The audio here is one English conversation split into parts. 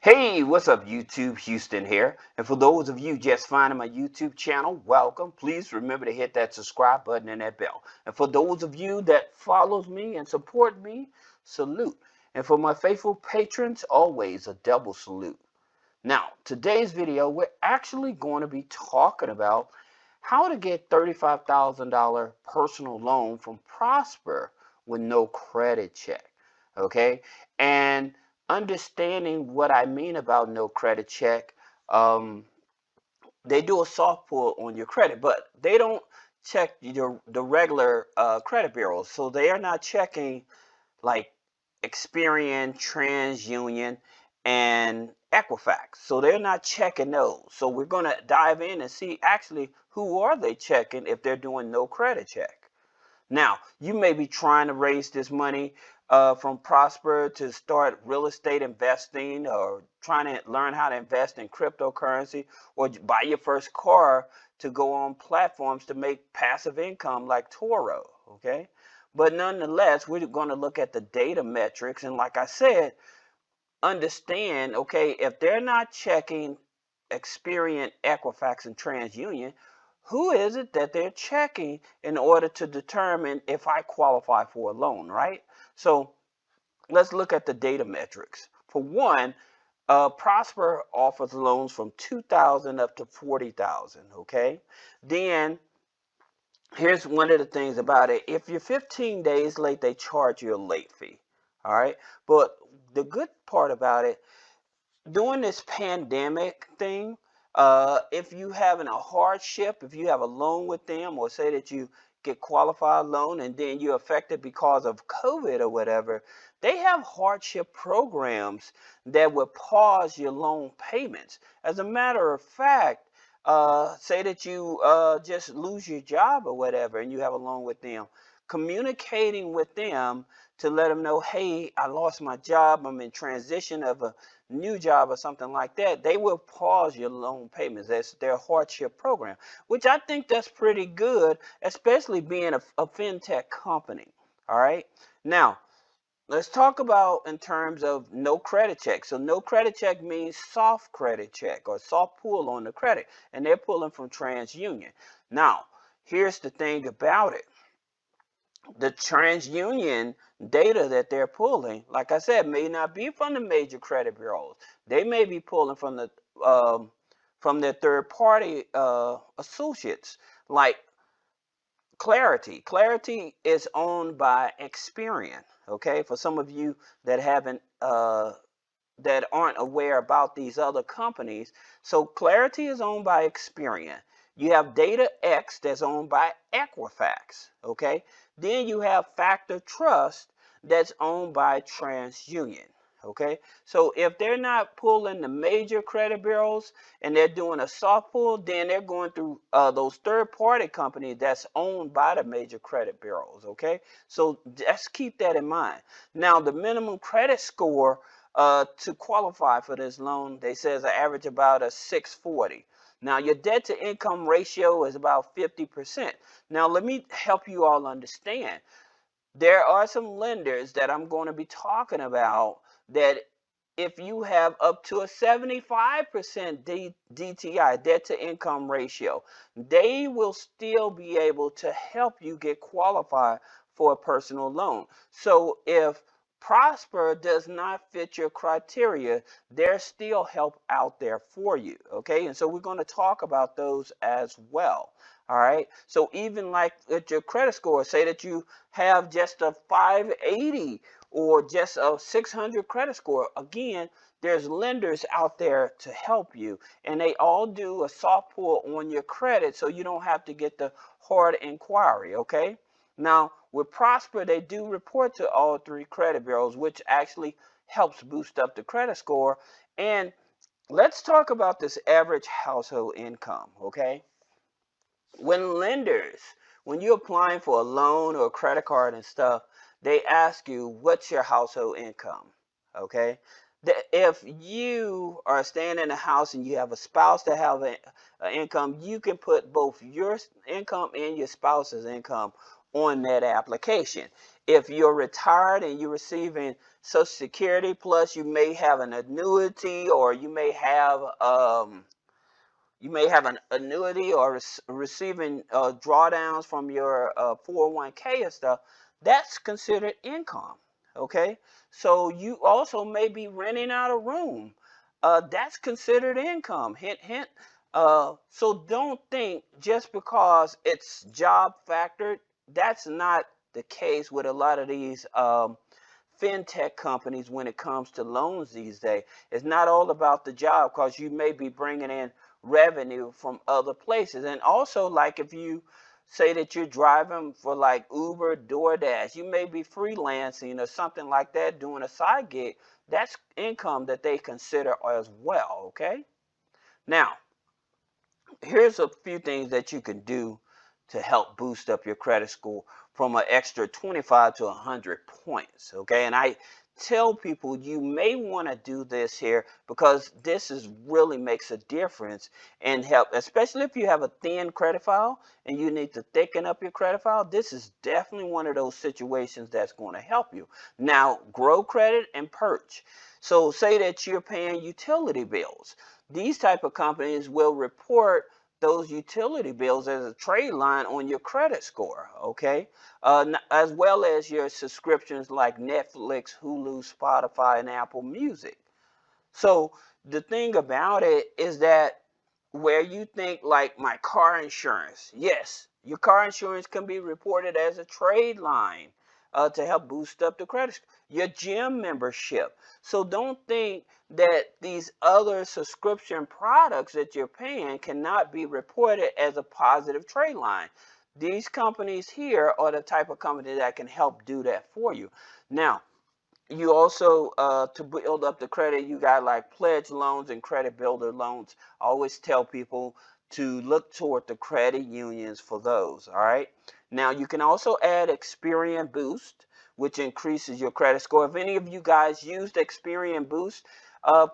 Hey, what's up YouTube? Houston here. And for those of you just finding my YouTube channel, welcome. Please remember to hit that subscribe button and that bell. And for those of you that follows me and support me, salute. And for my faithful patrons, always a double salute. Now, today's video, we're actually going to be talking about how to get $35,000 personal loan from Prosper with no credit check. Okay? And understanding what I mean about no credit check, they do a soft pull on your credit, but they don't check the regular credit bureaus. So they are not checking like Experian, TransUnion, and Equifax. So they're not checking those. So we're going to dive in and see actually who are they checking if they're doing no credit check. Now, you may be trying to raise this money from Prosper to start real estate investing, or trying to learn how to invest in cryptocurrency, or buy your first car to go on platforms to make passive income like Toro, okay? But nonetheless, we're going to look at the data metrics, and like I said, understand, okay, if they're not checking Experian, Equifax, and TransUnion, who is it that they're checking in order to determine if I qualify for a loan, right? So let's look at the data metrics. For one, Prosper offers loans from $2,000 up to $40,000, okay? Then here's one of the things about it. If you're 15 days late, they charge you a late fee, all right? But the good part about it, during this pandemic thing, if you having a hardship, if you have a loan with them, or say that you get qualified loan and then you're affected because of COVID or whatever, they have hardship programs that will pause your loan payments. As a matter of fact, say that you just lose your job or whatever and you have a loan with them, communicating with them to let them know, hey, I lost my job, I'm in transition of a new job or something like that, they will pause your loan payments. That's their hardship program, which I think that's pretty good, especially being a fintech company. All right. Now, let's talk about in terms of no credit check. So no credit check means soft credit check or soft pull on the credit, and they're pulling from TransUnion. Now, here's the thing about it. The TransUnion data that they're pulling, like I said, may not be from the major credit bureaus. They may be pulling from their third-party associates, like Clarity. Clarity is owned by Experian. Okay, for some of you that haven't that aren't aware about these other companies, so Clarity is owned by Experian. You have Data X that's owned by Equifax, okay? Then you have Factor Trust that's owned by TransUnion, okay? So if they're not pulling the major credit bureaus and they're doing a soft pull, then they're going through those third-party companies that's owned by the major credit bureaus, okay? So just keep that in mind. Now, the minimum credit score to qualify for this loan, they says an average about a 640. Now, your debt to income ratio is about 50%. Now, let me help you all understand. There are some lenders that I'm going to be talking about that if you have up to a 75% DTI, debt to income ratio, they will still be able to help you get qualified for a personal loan. So if Prosper does not fit your criteria, there's still help out there for you, okay? And so we're going to talk about those as well, all right? So even like at your credit score, say that you have just a 580 or just a 600 credit score, again, there's lenders out there to help you, and they all do a soft pull on your credit so you don't have to get the hard inquiry, okay? Now, with Prosper, they do report to all three credit bureaus, which actually helps boost up the credit score. And let's talk about this average household income, okay? When you're applying for a loan or a credit card and stuff, they ask you, what's your household income, okay? If you are staying in a house and you have a spouse that have an income, you can put both your income and your spouse's income on that application. If you're retired and you're receiving Social Security, plus you may have an annuity, or you may have an annuity, or receiving drawdowns from your 401k and stuff, that's considered income. Okay, so you also may be renting out a room. That's considered income. Hint, hint. So don't think just because it's job factored, that's not the case with a lot of these fintech companies when it comes to loans these days. It's not all about the job, because you may be bringing in revenue from other places. And also, like, if you say that you're driving for like Uber, DoorDash, you may be freelancing or something like that, doing a side gig. That's income that they consider as well. Okay, now here's a few things that you can do to help boost up your credit score from an extra 25 to 100 points. Okay, and I tell people you may want to do this here, because this is really makes a difference and help, especially if you have a thin credit file and you need to thicken up your credit file. This is definitely one of those situations that's going to help you. Now, grow credit and purge. So say that you're paying utility bills. These type of companies will report those utility bills as a trade line on your credit score. Okay, as well as your subscriptions like Netflix, Hulu, Spotify, and Apple Music. So the thing about it is that where you think like my car insurance, yes, your car insurance can be reported as a trade line to help boost up the credit score. Your gym membership. So don't think that these other subscription products that you're paying cannot be reported as a positive trade line. These companies here are the type of company that can help do that for you. Now, you also, to build up the credit, you got like pledge loans and credit builder loans. I always tell people to look toward the credit unions for those. All right. Now, you can also add Experian Boost, which increases your credit score. If any of you guys used Experian Boost,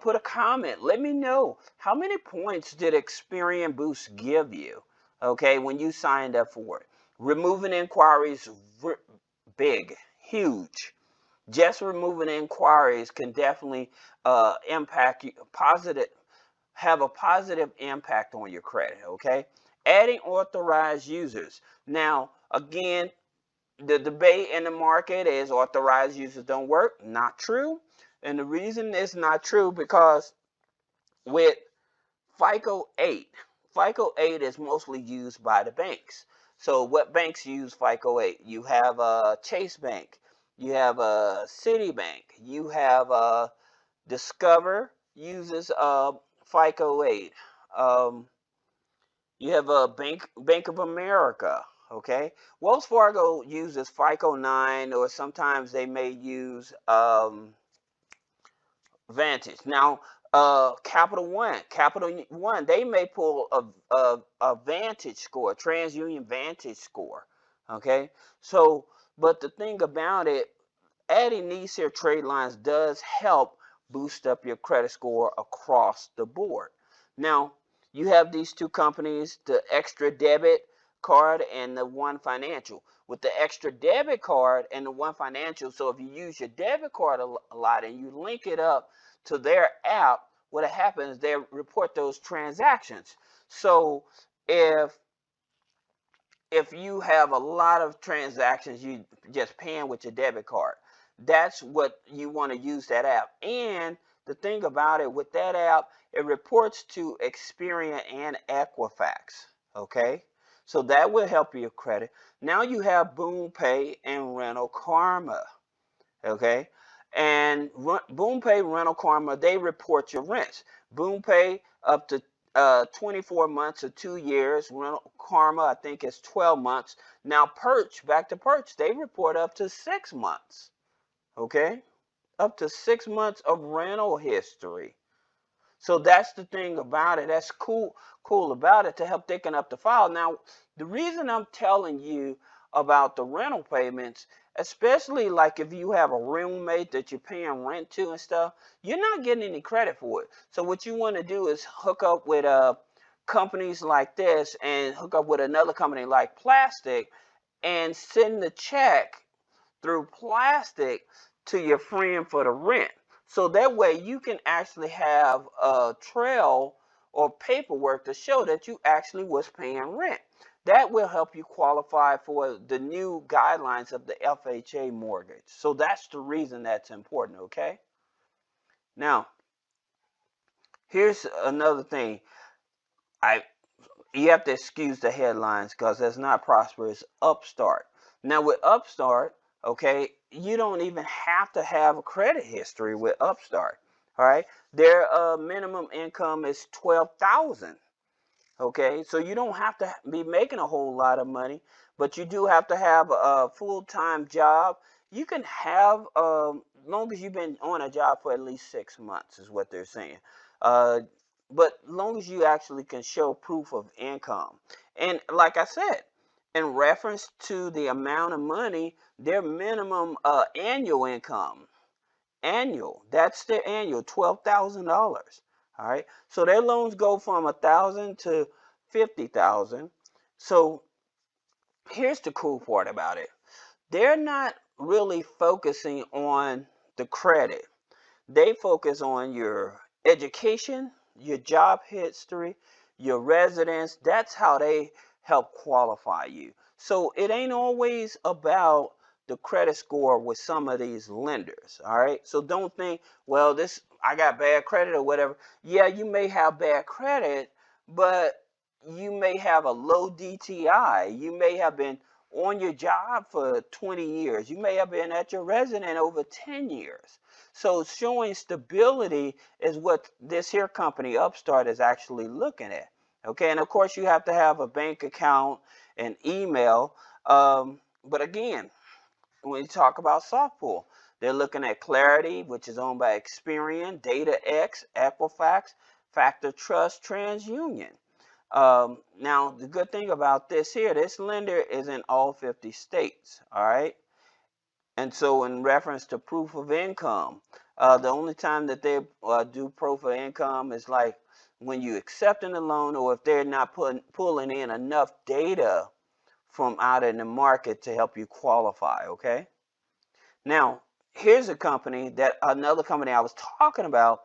put a comment. Let me know, how many points did Experian Boost give you, okay, when you signed up for it. Removing inquiries, big, huge. Just removing inquiries can definitely impact you, have a positive impact on your credit. Okay, adding authorized users. Now, again, the debate in the market is authorized users don't work. Not true. And the reason it's not true, because with FICO 8, FICO 8 is mostly used by the banks. So what banks use FICO 8? You have a Chase Bank, you have a Citibank, you have a Discover uses FICO 8. You have a Bank of America. Okay, Wells Fargo uses FICO 9, or sometimes they may use Vantage. Now, Capital One, they may pull a Vantage score, TransUnion Vantage score. Okay, so, but the thing about it, adding these here trade lines does help boost up your credit score across the board. Now, you have these two companies, the Extra Debit Card and the One Financial. With the Extra Debit Card and the One Financial, so if you use your debit card a lot and you link it up to their app, what happens, they report those transactions. So if you have a lot of transactions, you just paying with your debit card, that's what you want to use that app. And the thing about it, with that app, it reports to Experian and Equifax. Okay, so that will help your credit. Now you have Boom Pay and Rental Karma. Okay, and Boom Pay, Rental Karma, they report your rents. Boom Pay up to 24 months or 2 years. Rental Karma, I think, is 12 months. Now, back to Perch, they report up to 6 months. Okay, up to 6 months of rental history. So that's the thing about it. That's cool about it, to help thicken up the file. Now, the reason I'm telling you about the rental payments, especially like if you have a roommate that you're paying rent to and stuff, you're not getting any credit for it. So what you want to do is hook up with companies like this, and hook up with another company like Plastic, and send the check through plastic to your friend for the rent. So that way you can actually have a trail or paperwork to show that you actually was paying rent. That will help you qualify for the new guidelines of the FHA mortgage. So that's the reason that's important, okay? Now, here's another thing. I You have to excuse the headlines because it's not prosperous. Upstart. Now with Upstart, okay, you don't even have to have a credit history with Upstart. All right, their minimum income is 12,000. Okay, so you don't have to be making a whole lot of money, but you do have to have a full-time job. You can have, long as you've been on a job for at least 6 months, is what they're saying. Uh, but long as you actually can show proof of income. And like I said, in reference to the amount of money, their minimum annual income, that's their annual, $12,000. All right, so their loans go from 1,000 to 50,000. So here's the cool part about it. They're not really focusing on the credit. They focus on your education, your job history, your residence. That's how they help qualify you. So it ain't always about the credit score with some of these lenders. All right, so don't think, well, this, I got bad credit or whatever. Yeah, you may have bad credit, but you may have a low DTI. You may have been on your job for 20 years. You may have been at your resident over 10 years. So showing stability is what this here company, Upstart, is actually looking at. Okay, and of course you have to have a bank account and email. But again, when you talk about Softpool, they're looking at Clarity, which is owned by Experian, DataX, Equifax, Factor Trust, TransUnion. Now, the good thing about this here, this lender is in all 50 states, all right? And so in reference to proof of income, the only time that they do proof of income is like when you accepting the loan, or if they're not pulling in enough data from out in the market to help you qualify, okay? Now, here's another company I was talking about.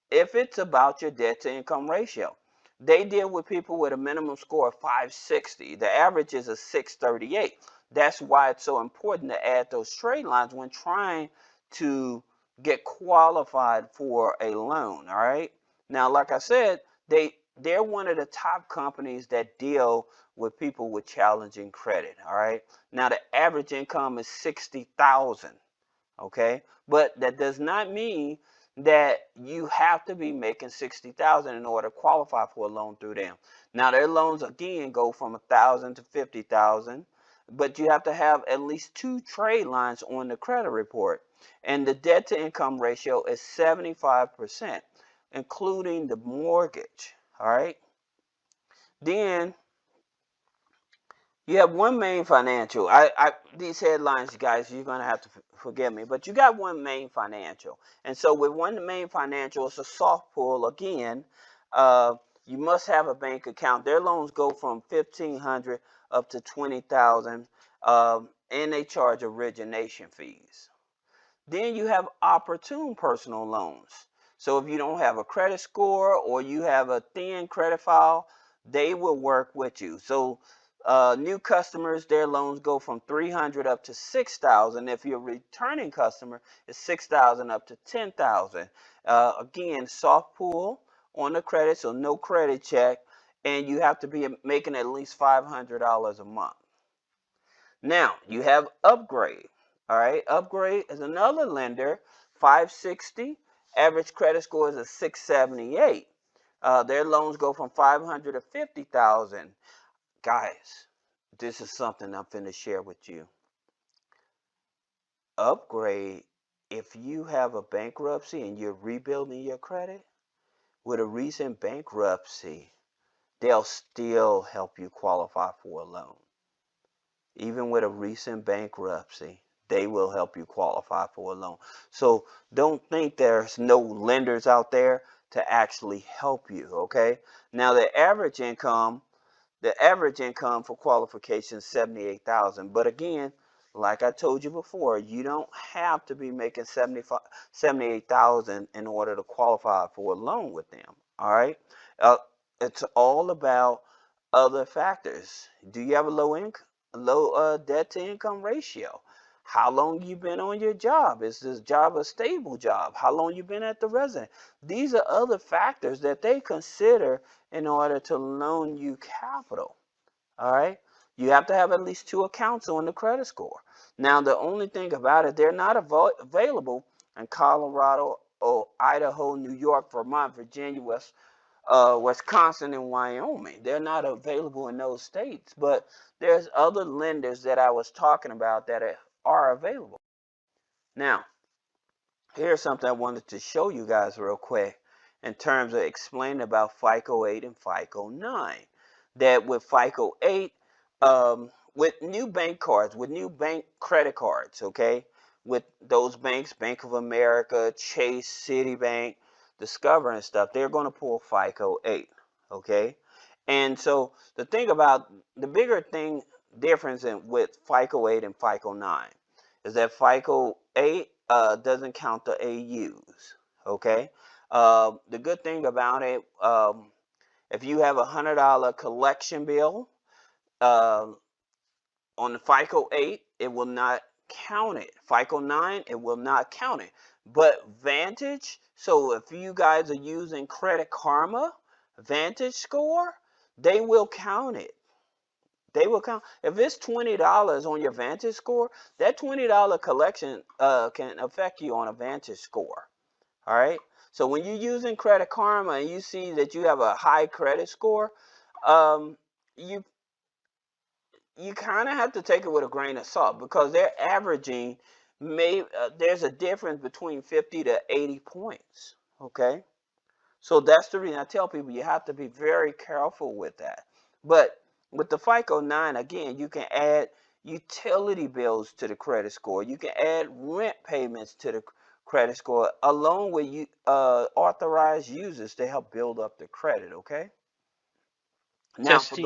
If it's about your debt to income ratio, they deal with people with a minimum score of 560. The average is a 638. That's why it's so important to add those trade lines when trying to get qualified for a loan. All right. Now, like I said, they're one of the top companies that deal with people with challenging credit. All right. Now, the average income is 60,000. Okay, but that does not mean that you have to be making 60,000 in order to qualify for a loan through them. Now their loans again go from 1,000 to 50,000, but you have to have at least 2 trade lines on the credit report, and the debt to income ratio is 75%, including the mortgage. All right, then you have One Main Financial. These headlines, guys, you're gonna have to forgive me, but you got One Main Financial, and so with One Main Financial, it's a soft pull again. You must have a bank account. Their loans go from 1,500 up to 20,000, and they charge origination fees. Then you have OPORTUN personal loans. So if you don't have a credit score or you have a thin credit file, they will work with you. So new customers, their loans go from 300 up to 6,000. If you're a returning customer, it's 6,000 up to 10,000. Again, soft pull on the credit, so no credit check, and you have to be making at least $500 a month. Now you have Upgrade. All right, Upgrade is another lender, 560. Average credit score is a 678. Their loans go from 500 to 50,000. Guys, this is something I'm finna share with you. Upgrade, if you have a bankruptcy and you're rebuilding your credit, with a recent bankruptcy, they'll still help you qualify for a loan. Even with a recent bankruptcy, they will help you qualify for a loan. So don't think there's no lenders out there to actually help you, okay? Now the average income, The average income for qualification is $78,000. But again, like I told you before, you don't have to be making $78,000 in order to qualify for a loan with them. All right, it's all about other factors. Do you have a low debt to income ratio? How long you been on your job? Is this job a stable job? How long you been at the residence? These are other factors that they consider in order to loan you capital. All right, you have to have at least 2 accounts on the credit score. Now, the only thing about it, they're not available in Colorado or Idaho, New York, Vermont, Virginia, Wisconsin, and Wyoming. They're not available in those states, but there's other lenders that I was talking about that are available. Now, here's something I wanted to show you guys real quick in terms of explaining about FICO 8 and FICO 9. That with FICO 8, with new bank cards, with new bank credit cards, okay, with those banks, Bank of America, Chase, Citibank, Discover and stuff, they're going to pull FICO 8, okay? And so the thing about the bigger thing difference with FICO 8 and FICO 9 is that FICO 8 doesn't count the AUs, okay? The good thing about it, if you have a $100 collection bill on the FICO 8, it will not count it. FICO 9, it will not count it. But Vantage, so if you guys are using Credit Karma Vantage score, they will count it. They will count. If it's $20 on your Vantage score, that $20 collection can affect you on a Vantage score. All right. So when you're using Credit Karma and you see that you have a high credit score, you kind of have to take it with a grain of salt, because they're averaging there's a difference between 50 to 80 points. Okay. So that's the reason I tell people you have to be very careful with that. But with the FICO 9, again, you can add utility bills to the credit score. You can add rent payments to the credit score, along with authorized users to help build up the credit, okay? Now, for Testing.